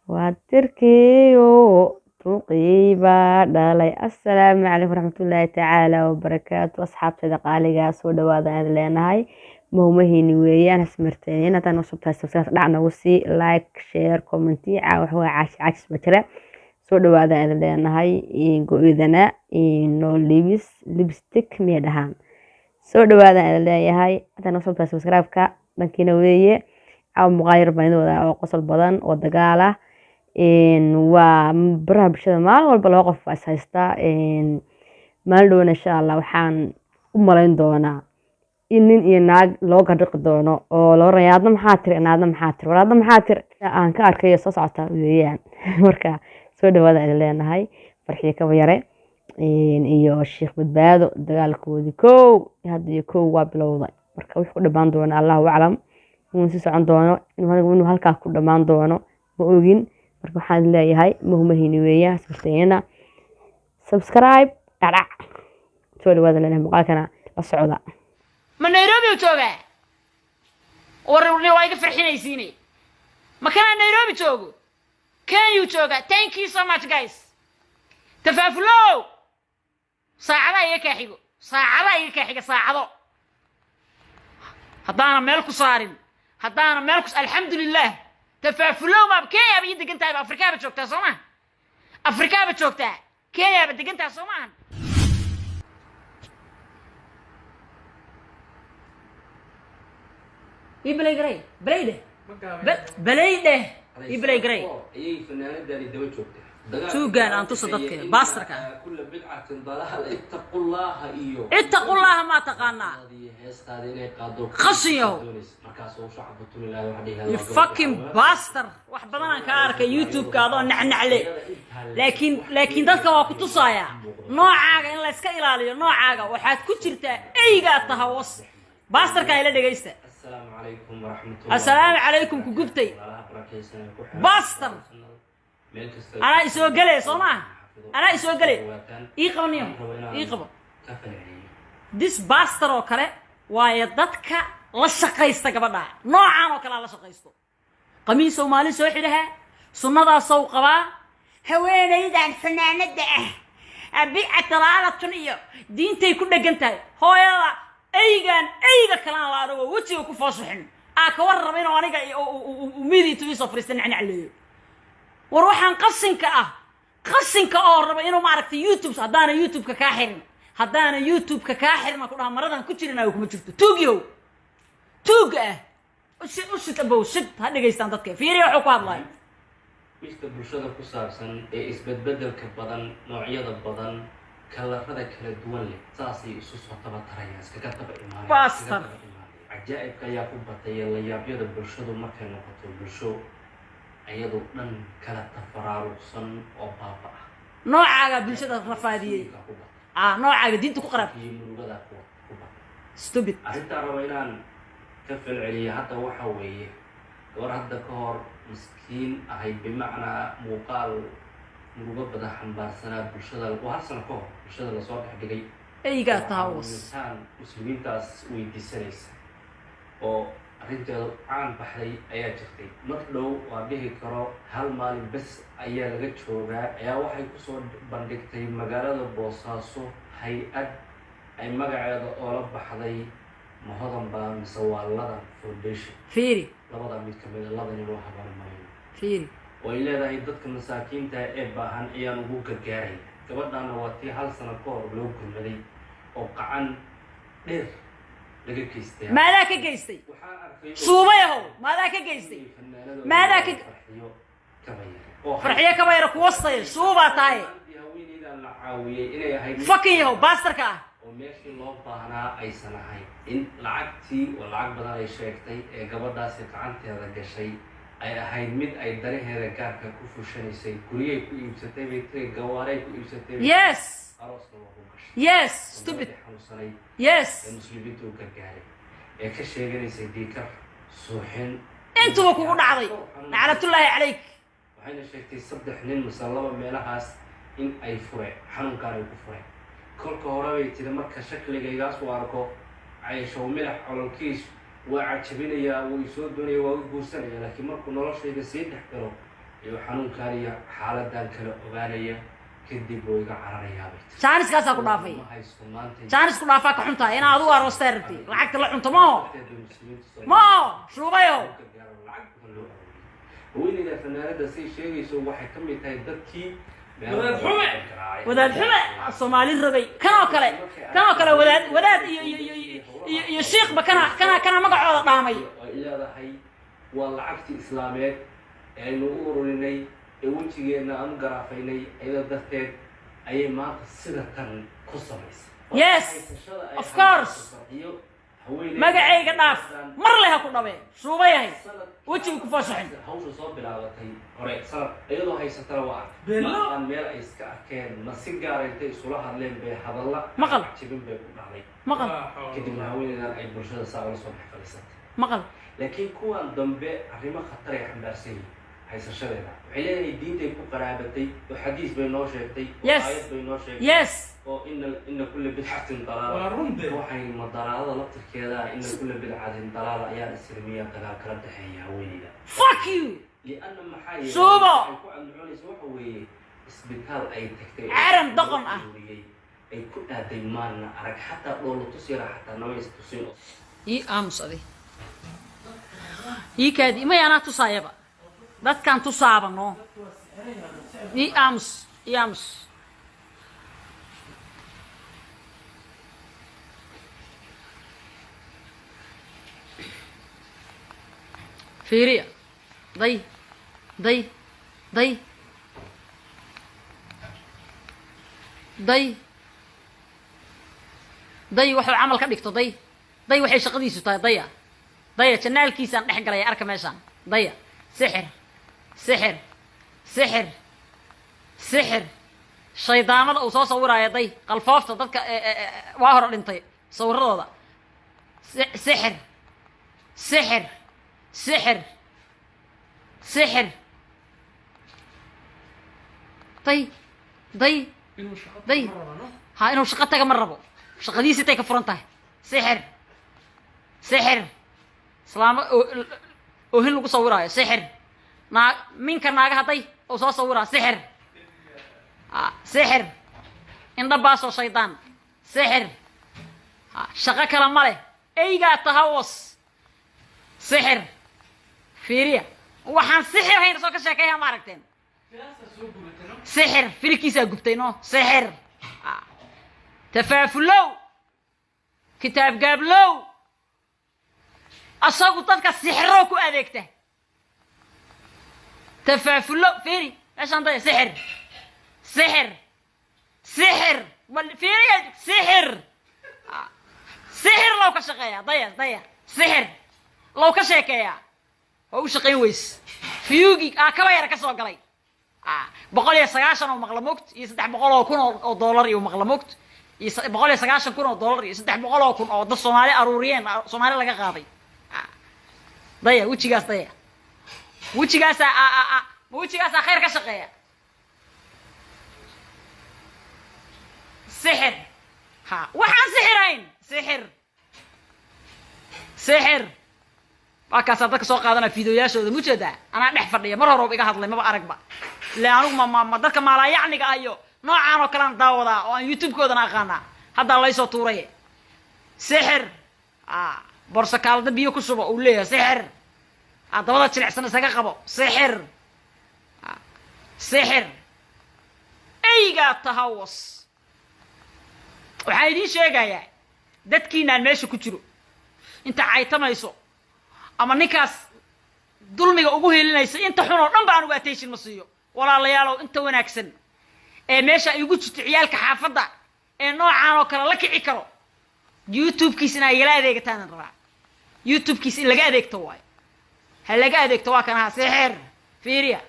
واتركيو توقيبا دالي السلام عليكم ورحمة الله تعالى وبركاته أصحاب صدقالي قاس ودوادا هذا لأنهاي مهمهيني ويان اسمرتين هذا نصبتها السوسات دعنا وسي لايك شير كومنتي وحو عاش بكرة سو دوادا هذا لأنهاي إنقو إذنا إنو لبستك ميدهان سو دوادا هذا لأنهاي هذا نصبتها سبسكرايبكا لكن ويه أو مغاير بينودا أو قصل بدن ودقالة waa baraha bulshada maalin walba laba qof baa is haystaa maalin dhowna insha allah waxaan u malayn doonaa in nin iyo naag loo gadhiqi doono oo loo raya adna maxaa tiri naadna maxaa tiri walaadna maxaa tiri aan ka arkayo soo socota weeyaan marka soo dhawaada ay leenahay farxiyo kaba yare iyo sheekh badbaado dagaalkoodii hadda iyo waa bilowday marka wuxuu ku dhamaan doona allahu aclam inuu si socon doono inuu halkaa ku dhamaan doono ma ogin marka waxaan leeyahay muhiimahini weeyaan sabteena subscribe dhacdhac soo dhawaada leenahay muuqaalkana la socda ma Nairobi u jooga warni waa iga farxinaysiinay ma kana Nairobi joogo can you jooga thank you so much guys tafaafulo saacada iga kaaxigo saacado haddaana meel ku saarin alxamdulillah تفافلو ما بكيا بيدك انت بافريكا بتشوكتا سوما افريكا بتشوكتا كيا بدك انت سوما يبلي جري بليده يبلي جري اي فنانه داري دو جوكتا سوقان انت صدقك باستركا كل بدعه ضلال اتقوا الله ما تقانا خصيو you fucking bastard wax badan aan ka arkay youtube ka adoo nacnacle laakiin dadka waa ku tusaya noocaaga in la iska ilaaliyo noocaaga waxaad ku jirtaa eyga tahawas bastardka ila dhageysta assalaamu calaykum ku gubtay bastard ana isoo galay ii qabo this bastard oo kale waa dadka la shaqaysta gabadha noocaan oo kale la shaqaysto qamiis Soomaali soo xidhaha sunnada soo qaba haweenaydan fanaanada abi atalaalatun iyo diintay ku dhagantahay hooyada eyga kala la arago wajiga ku faasixin ka warraba inuu aniga umidi tuwiso fariistan canaaleeyo war waxaan qasinka oo raba inuu ma aragtay youtube haddaana youtube-ka ka xirin ma ku dhaha maradan ku jirina kuma jirto tuuga ushit abow shit ha dhageystaan dadka fiiriyo wuxuu ku hadlayo mista bulshada ku saabsan ee isbedbedelka badan noocyada badan kalarada kala duwan leh saasay isu soo tabatarayaan iskaga taba imaanayaan cajaa'ibka ayaa ku batay la yaabyada bulshadu markay noqoto bulsho ayadoo dhan kala tafaraaruqsan oo baaba noocaaga bulshada rafaadiyay noocaaga diinta ku qarab murugada ku stupid arrinta rawaynaan كفل عليه حتى وحويه ورد كهر مسكين هاي بمعنى مقال مربى حنبار سنة برشة وهالسنة كهر برشة الصوت حقيقي أي قاعد تهوس إنسان مسلمين تاس ويدي سنيس أو رجال عن بحري أيات جختي مثلو وبه كرا هالمال بس أيا لقيت شوقة أيا واحد كسر بندقتي مجال البوصاصو هيئة أي مجال أوروبا بحري ما هذا مسوى لنا فونديشن فيري لبضع ميت كمل لبضع نروح على المايو فيري وإلى ذا يدك مساكين تا إباهن إيان وجوك الجاري كبرنا أنا واتي هال سنة كور لو كملي وقعن غير لقى كيستي ما ذاك كيستي صوبيه ما ذاك كيستي ما ذاك فرحية كبيرة كوسطي صوبة تاي فكيه باستركا وماشي لو باهنا أي سنة هاي إن لعبتي واللعب بدل أي شيء قبل سكعنتي هذا الشيء أي هاي مد أي دري هذا كارك كوفوشني سي كوريا كويب ستبي تري جواري كويب ستبي yes yes stupid yes المسلمين تو كجاري كشيء جاني سيديكر سوحن أنتوا وكون عضي لعنة الله عليك وحين شيء صدق حنين مسلمة ملهاس إن أي فرع حنون كانوا يكفرع كل كهرباء ترى مركز شكل جياس واركو عايش وملح على الكيس وعجبني يا ويسود دنيا ويبوسني لكن مركو نلاش في السيد نحكره iyo xanuunkaaniya xaaladan kala ogaanaya kadib way iga cararayaabay jaanis kaasaa ku dhaafay ma haysto maanta jaanis ku dhaafaa ka xuntaa inaa adigu aroostaa rabti lacagta la cunto mao shuubayo haweeneyda fanaanada say sheegayso waxay ka mid tahay dadkii wadaad xume soomaali rabay kanoo kale wadaad iyo shiikhba kana magacooda dhaamay ay leedahay waa lacagtii islaameed ee aynu u ururinay ee wejigeena aan u garaafaynay iyada darteed ayay maanta sida tan ku samaysay yes of course magacayga dhaaf mar leh ha ku dhabe shuuba yahay wejiga ku fasaxin hawsha soo bilaabatay hore sanad iyadoo haysatana waa aan meel ay iska arkeen ma si gaar intay isula hadleen bay hadalla maqal jibin bay ku dhacday maqal kadibna haweeneydan ay bulshada saa ula soo baxfalisatay maqal laakiin kuwan dambe arrimo khatar ay xambaarsan yihiin haysashadeeda waxay leedahay diintay ku qaraabatay oo xadiis bay noo sheegtay oo aayad bay noo sheegtay yes oo ina kulla bidcatin dalaala waxay madalaalada laftirkeeda ina kulla bidcatin dalaala ayaa isirmiya dagaal kala dhexeeya haweeneyda fuck you lianna maxaa yeelay suubo ku andacunaysa waxa weeye isbitaal ay tagtay caram doqon ah ay ku aaday maalna arag xataa dhoolo tusira xataa nama istusin ii aamus adi ii kaadi imay anaa tusaayaba dadkaan tusaabano ii aamus fiiriya day waxuu camal ka dhigto day waxay shaqadiisu tahay daya janaalkiisaan dhex galaya arka meeshaan daya sixir shaydaamada uu soo sawiraayo day qalfoofta dadka waa hore dhintay sawiradooda sixir day ha inuu shaqo taga ma rabo shaqadiisi tay ka furan tahay sixir islaamo oohin lagu sawiraayo sixir minka naagaha day uu soo sawiraa sixir indhabaasoo shaydaan sixir shaqo kale ma leh eygaa tahawas sixir fiiriya waxaan sixir hayn soo ka sheekeeyaa ma aragteen sixir filkiisaa gubtay no sixir tafaafulow kitaab gaablow asagu dadka sixiro ku adeegta tafaafulow fiiri meeshaan daya sixir bal fiiriya sixir low ka shaqeeyaa daya sixir low ka sheekeeyaa waa u shaqayn weys fiyugi kaba yara ka soo galay 190 oo maqla mogt iyo 300 kun oo dollar iyo maqla mogt iyo 190 kun oo dollar iyo 300 kun oo dad Soomaali aruuriyeen Soomaali laga qaaday daya wejigaas khayr ka shaqeeya sixir waxaan sixirayn sixir waa kaasaa dadka soo qaadana fiidiyoyaashooda mujeedaa anaa dhex fadhiya mar hore iga hadlay maba aragba ile anugu ma dadka maalaayacniga ah iyo noocaan oo kalean daawadaa oo aan youtube-koodana aqaanaa haddaa laysoo tuuray sixir borsakaalada biyo ku shubo uu leeyahay sixir dabada jilicsan isaga qabo sixir eygaa tahawas waxaan idiin sheegayaa dadkiinaan meesha ku jiro inta caytamayso ama ninkaas dulmiga ugu helinaysa inta xun oo dhan ba anugu attention ma siiyo walaalayaalow inta wanaagsan ee meesha ay ugu jirto ciyaalka xaafadda ee noocaan oo kale la kici karo youtube-kiis inaa igala adeegataan rabaa youtube-kiis in laga adeegto waayo ha laga adeegto waa kan ahaa sixir fiiriya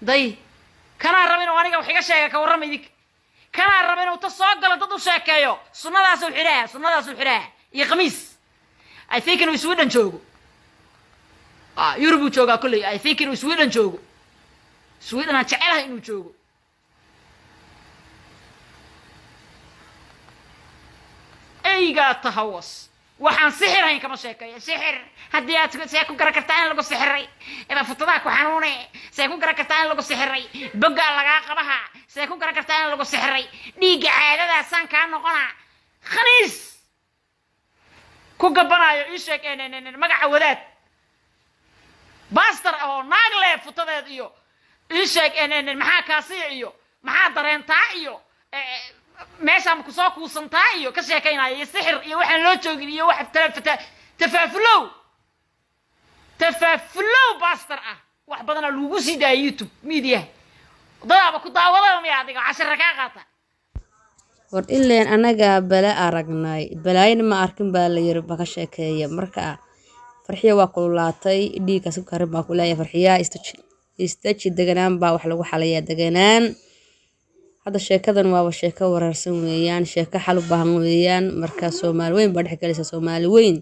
day kanaa raba inuu aniga wax iga sheega ka warrama idinka kanaa raba inuu ta soo galo dad u sheekeeyo sunnadaasuu xidhaha iyo khamiis I think inuu Sweden joogo Yurub joogaa kulley I think inuu Sweden joogo Sweden aan jecelahay inuu joogo eygaa tahawas waxaan sixirayn kama sheekeeyo sixir haddii aad see ku garan kartaa in lagu sixiray eba futada ku xanuune see ku garan kartaa in lagu sixiray boga laga qabaha see ku garan kartaa in lagu sixiray dhiiga caadada san ka noqona khaniis ku gabanayo ii sheeg magaca wadaad baastar oo naagle futadeed iyo ii sheeg maxaa kaasi iyo maxaa dareentaa iyo meeshaan ku soo kuusantaa iyo ka sheekaynayo sixir iyo waxaan loo joogin iyo wax tafaafulow baastar ah wax badan lagu sii daayay YouTube media dadaaba ku daawada ma adiga cashar ka qaata war ileen anaga bala aragnay balaayna ma arkin baa la yiri baka sheekeeya marka farxiya waa kululaatay dhiiga soo karin baa kulaya farxiya istaji deganaan baa wax lagu xalaya deganaan hada sheekadan waa sheeko wararsan weeyaan sheeko xal u baahan weeyaan marka Soomaali weyn baa dhexgalisa Soomaali weyn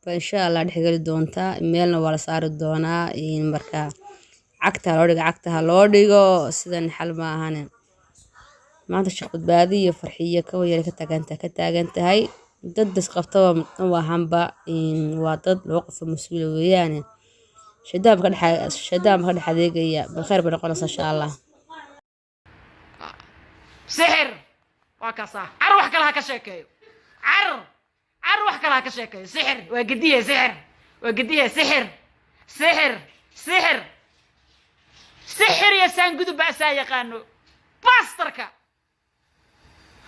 ba insha Allah dhexgali doonta meelna waa la saari doonaa in marka cagta loo dhigo sidan xal ma ahan maanta shaqo baadiyo farxiya ka wayar ka taagan tahay dad qabtaba waa hamba in waa dad loo qof mas'uul weeyaan shadaam ka dhaxadeegaya bal khayr baa noqonaysa insha Allah سحر وكسا أروح كلها كشكايو أروح كلها كشكايو سحر وقديه سحر يا سانجدو بأسا يقانو باستركا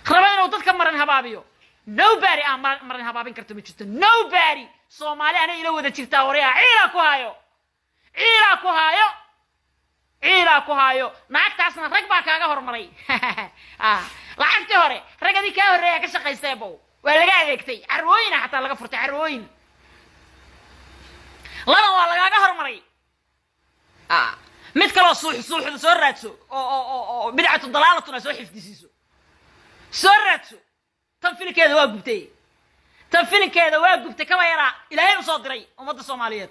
خربانو ضدك مرن هبابيو nobody مرن هبابين كرتو ميجتو nobody سومالي أنا إلو وذا تشيرتا وريا عيلا كوهايو naagtaasna rag baa kaaga hormaray lacagtii hore ragadii ka horeeya ka shaqaystay bow waa laga adeegtay carwooyin xataa laga furtay carwooyin laba waa lagaaga hormaray mid kale suuxda soo raadso oo bidcatu dalaalatuna soo xifdisiiso soo raadso tan filinkeeda waa gubtay kaba yaraa ilaahay u soo diray ummadda Soomaaliyeed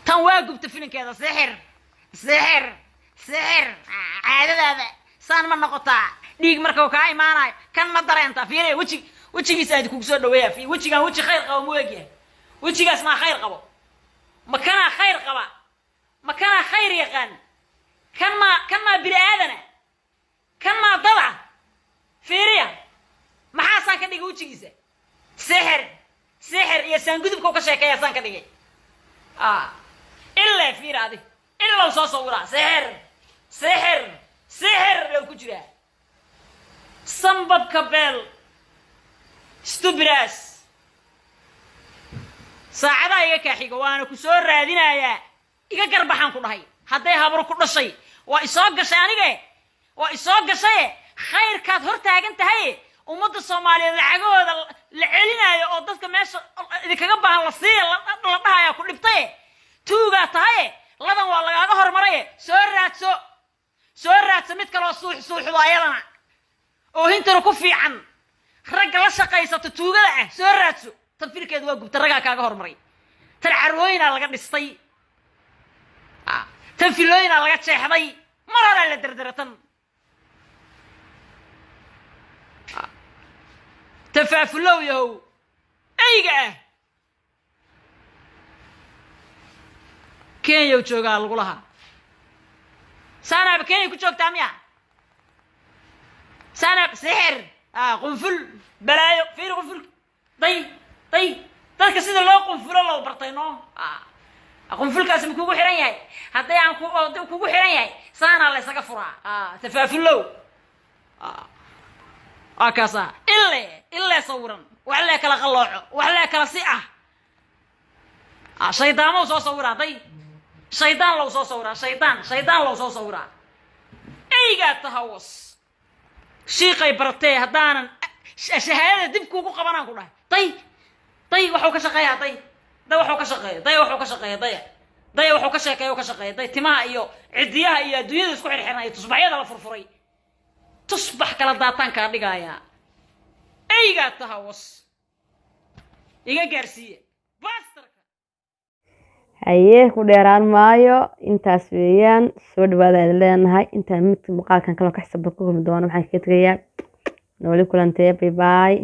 tan waa gubtay filinkeeda sixir caadadaada saan ma noqotaa dhiig marka uu ka imaanayo kan ma dareenta fiirey wajigiisa aad kugu soo dhaweeyaa fi wajigan waji khayr qabo muugiya wajigaas ma khayr qabo ma kana khayr qaba ma kana khayr yaqaan kan ma bini aadana kan ma dada fiiriya maxaa san ka dhigay wajigiisa sixir iyo san gudubka ka sheekeeya san ka dhigay إلا في رادي إلا لو صورة سحر لو كجرا صنبب كبل استبراس ساعدا يا حيقة وانا كسور رادينا يا إيجا قربحان كل هاي حتى يهبروا كل شيء وإساق شيء وإساق شيء خير كثر تاجن تهي ومد الصومالي العجوز العلنا يا أضفك ماش إذا كجبها الصيل لطها يا كل بطيه توغا تاي لبن waa lagaaga hormaray soo raadso mid kale oo suuxdaayadana oo hintana ku fiican rag la shaqaysato tuugada ah soo raadso tan filkeedu waa gubta raga kaaga hormaray tan carwooyina laga dhistay tan filooyina laga jeexday mar hore la dardaratan tafaafulow yahow ayga كينيا وجوغا لغلها سانا بكينيا كجوغ تاميا سانا سحر قنفل بلايو فين قنفل طي dadka sida loo qunfulo loo bartayno qunfulkaas ma kugu xiran yahay haday aan kugu xiran yahay saana la isaga furaa tafaafulow akasa illa sawran wala kala qalooco wala kala si shaydaamo soo sawiraaday شيطان لو صورة شيطان لو صورة أيها التهوس شيقي برتي هدانا شهادة دبكو قبنا كلها طي وحوك شقيا طي وحوك شقيا طي تما إيو عديها إيو دوية سكوح الحرنا تصبح يدا الفرفري تصبح كلا داتان كاردقايا أيها التهوس إيها جارسية باسترك haye ku dheeraan maayo intaas weeyaan soo dhawaada leenahay inta mid muuqaalkan kale ka xisab ku kulmi doona waxaan ka tagayaa nooli kulantay bye bye